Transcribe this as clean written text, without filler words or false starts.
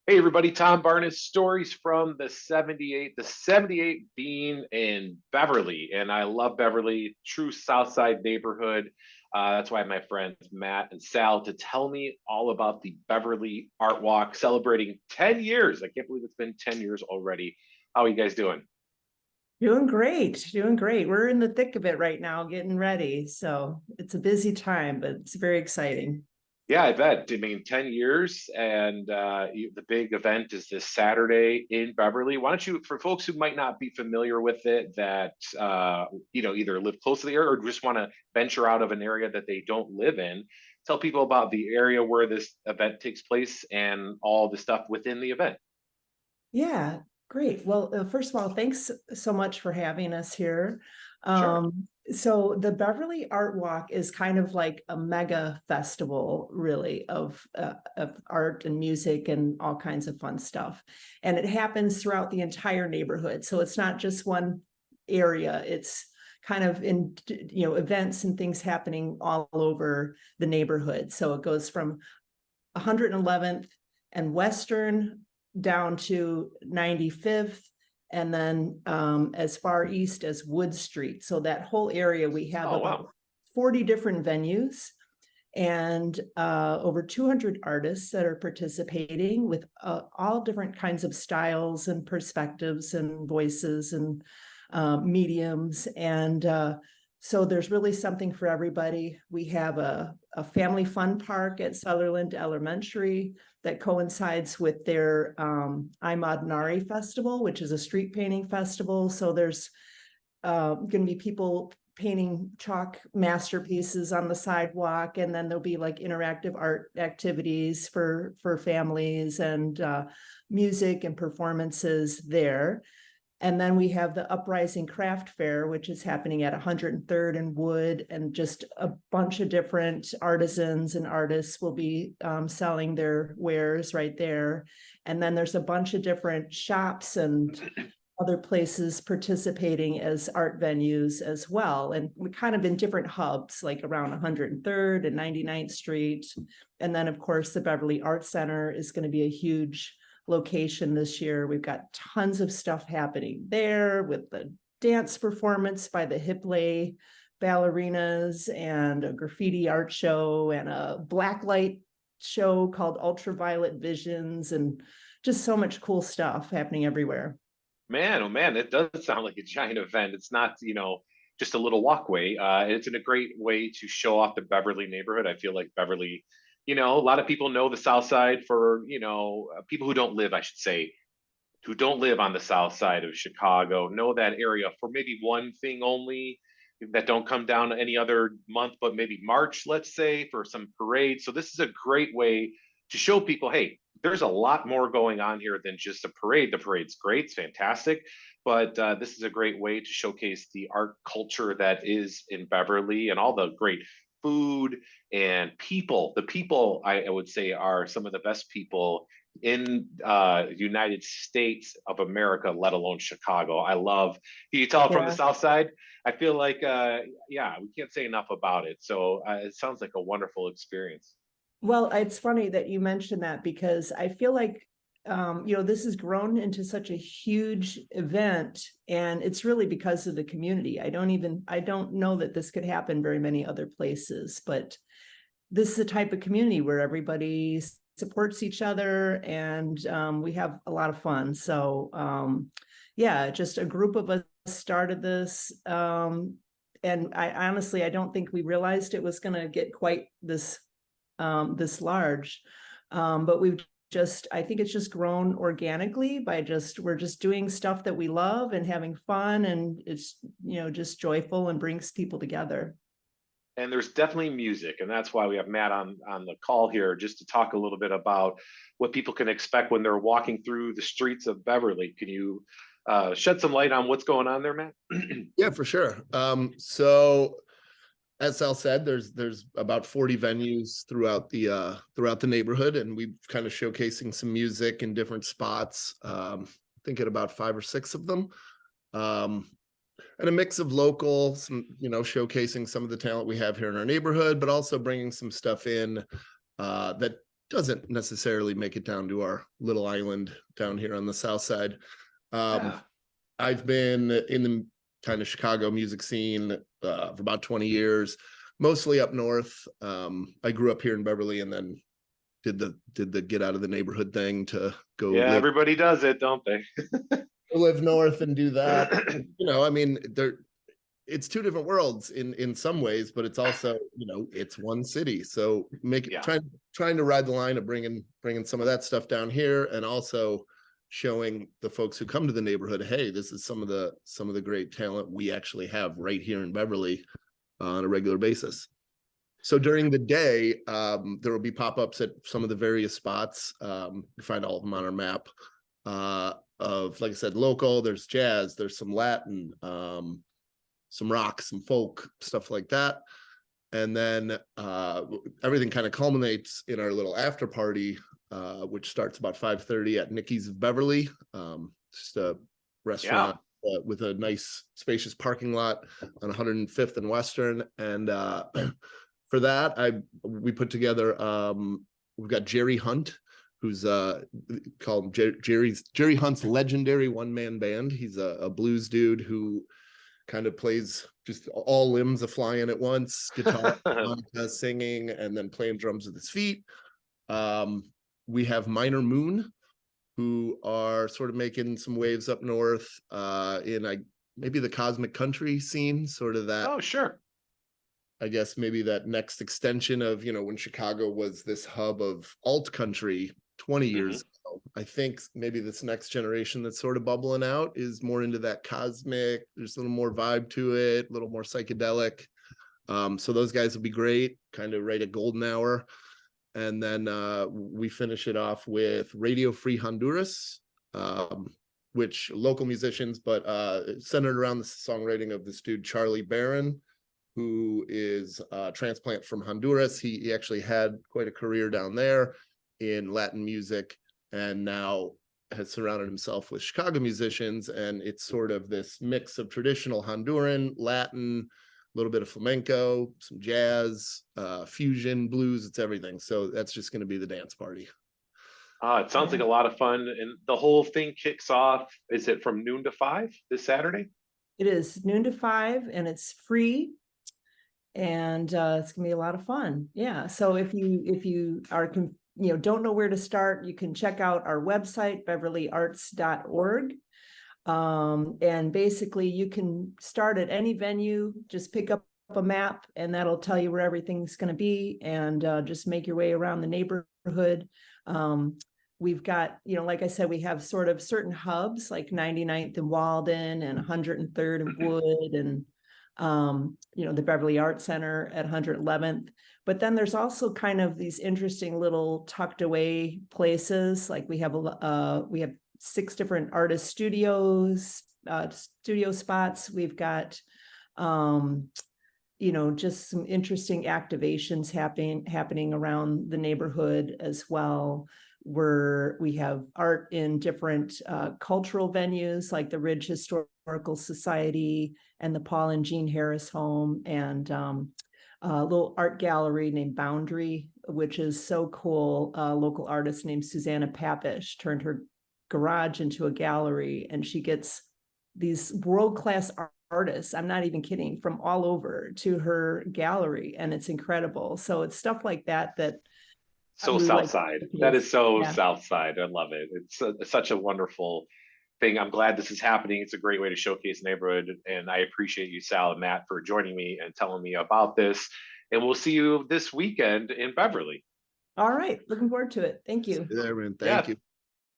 Hey everybody, Tom Barnes, stories from the 78, the 78 being in Beverly. And I love Beverly, true South Side neighborhood. That's why I have my friends Matt and Sal to tell me all about the Beverly Art Walk celebrating 10 years. I can't believe it's been 10 years already. How are you guys doing? Doing great, doing great. We're in the thick of it right now, getting ready. So it's a busy time, but it's very exciting. Yeah, I bet. I mean, 10 years, and the big event is this Saturday in Beverly. Why don't you, for folks who might not be familiar with it, that either live close to the area or just want to venture out of an area that they don't live in, tell people about the area where this event takes place and all the stuff within the event. Yeah, great. Well, first of all, thanks so much for having us here. Sure. So the Beverly Art Walk is kind of like a mega festival, really, of art and music and all kinds of fun stuff. And it happens throughout the entire neighborhood. So it's not just one area. It's kind of in events and things happening all over the neighborhood. So it goes from 111th and Western down to 95th, and then as far east as Wood Street. So that whole area, we have Oh, about wow. 40 different venues and over 200 artists that are participating with all different kinds of styles and perspectives and voices and mediums. And so there's really something for everybody. We have a family fun park at Sutherland Elementary that coincides with their Imadnari Festival, which is a street painting festival. So there's going to be people painting chalk masterpieces on the sidewalk, and then there'll be like interactive art activities for families and music and performances there. And then we have the Uprising Craft Fair, which is happening at 103rd and Wood, and just a bunch of different artisans and artists will be selling their wares right there. And then there's a bunch of different shops and other places participating as art venues as well. And we kind of in different hubs, like around 103rd and 99th Street. And then, of course, the Beverly Arts Center is going to be a huge location this year. We've got tons of stuff happening there with the dance performance by the Hipley ballerinas and a graffiti art show and a blacklight show called Ultraviolet Visions, and just so much cool stuff happening everywhere. Man, oh man, it does sound like a giant event. It's not, just a little walkway. It's a great way to show off the Beverly neighborhood. I feel like Beverly, a lot of people know the South Side for, people who don't live, I should say, who don't live on the South Side of Chicago, know that area for maybe one thing only, that don't come down any other month, but maybe March, let's say, for some parade. So this is a great way to show people, hey, there's a lot more going on here than just a parade. The parade's great, it's fantastic, but this is a great way to showcase the art culture that is in Beverly and all the great food and people. The people, I would say, are some of the best people in United States of America, let alone Chicago. I love. Can you tell from the Yeah. South Side? I feel like, yeah, we can't say enough about it. So it sounds like a wonderful experience. Well, it's funny that you mentioned that because I feel like this has grown into such a huge event, and it's really because of the community. I don't know that this could happen very many other places, but this is a type of community where everybody supports each other, and we have a lot of fun. So yeah, just a group of us started this. And I honestly, I don't think we realized it was going to get quite this large. But I think it's just grown organically by we're just doing stuff that we love and having fun. And it's, just joyful and brings people together. And there's definitely music, and that's why we have Matt on the call here, just to talk a little bit about what people can expect when they're walking through the streets of Beverly. Can you shed some light on what's going on there, Matt? Yeah, for sure. So as Sal said, there's about 40 venues throughout the neighborhood, and we've kind of showcasing some music in different spots. I think at about 5 or 6 of them. And a mix of local, some, showcasing some of the talent we have here in our neighborhood, but also bringing some stuff in that doesn't necessarily make it down to our little island down here on the south side. Yeah. I've been in the kind of Chicago music scene for about 20 years, mostly up north. I grew up here in Beverly and then did the get out of the neighborhood thing to go Yeah, everybody does it, don't they? live north and do that. You know, I mean, it's two different worlds in some ways, but it's also, you know, it's one city. So trying to ride the line of bringing some of that stuff down here, and also showing the folks who come to the neighborhood, hey, this is some of the great talent we actually have right here in Beverly on a regular basis. So during the day, there will be pop-ups at some of the various spots. You find all of them on our map. Of, like I said, local, there's jazz, there's some Latin, some rock, some folk, stuff like that. And then everything kind of culminates in our little after party, which starts about 5:30 at Nikki's of Beverly. Just a restaurant with a nice spacious parking lot on 105th and Western. And for that, we put together, we've got Jerry Hunt, who's called Jerry Hunt's legendary one-man band. He's a blues dude who kind of plays just all limbs a flying at once, guitar, singing, and then playing drums with his feet. We have Minor Moon, who are sort of making some waves up north in maybe the cosmic country scene, sort of that. Oh, sure. I guess maybe that next extension of, you know, when Chicago was this hub of alt country 20 years ago. I think maybe this next generation that's sort of bubbling out is more into that cosmic. There's a little more vibe to it, a little more psychedelic. So those guys will be great, kind of right at golden hour. And then we finish it off with Radio Free Honduras, which local musicians, but centered around the songwriting of this dude, Charlie Barron, who is a transplant from Honduras. He actually had quite a career down there in Latin music, and now has surrounded himself with Chicago musicians. And it's sort of this mix of traditional Honduran, Latin, a little bit of flamenco, some jazz, fusion, blues, it's everything. So that's just going to be the dance party. It sounds like a lot of fun. And the whole thing kicks off, is it from noon to 5 this Saturday? It is noon to 5, and it's free. And it's gonna be a lot of fun. Yeah. So if you are, don't know where to start, you can check out our website, beverlyarts.org. And basically you can start at any venue, just pick up a map, and that'll tell you where everything's going to be, and just make your way around the neighborhood. We've got, like I said, we have sort of certain hubs like 99th and Walden and 103rd and Wood, and the Beverly Art Center at 111th. But then there's also kind of these interesting little tucked away places. Like we have 6 different artist studios, studio spots. We've got, just some interesting activations happening around the neighborhood as well, where we have art in different cultural venues like the Ridge Historical Society and the Paul and Jean Harris Home, and a little art gallery named Boundary, which is so cool. A local artist named Susanna Papish turned her garage into a gallery, and she gets these world-class artists, I'm not even kidding, from all over to her gallery, and it's incredible. So it's stuff like that so South Side. That is so South Side. I love it. It's such a wonderful thing. I'm glad this is happening. It's a great way to showcase the neighborhood, and I appreciate you, Sal and Matt, for joining me and telling me about this. And we'll see you this weekend in Beverly. All right, looking forward to it. Thank you. Thank you.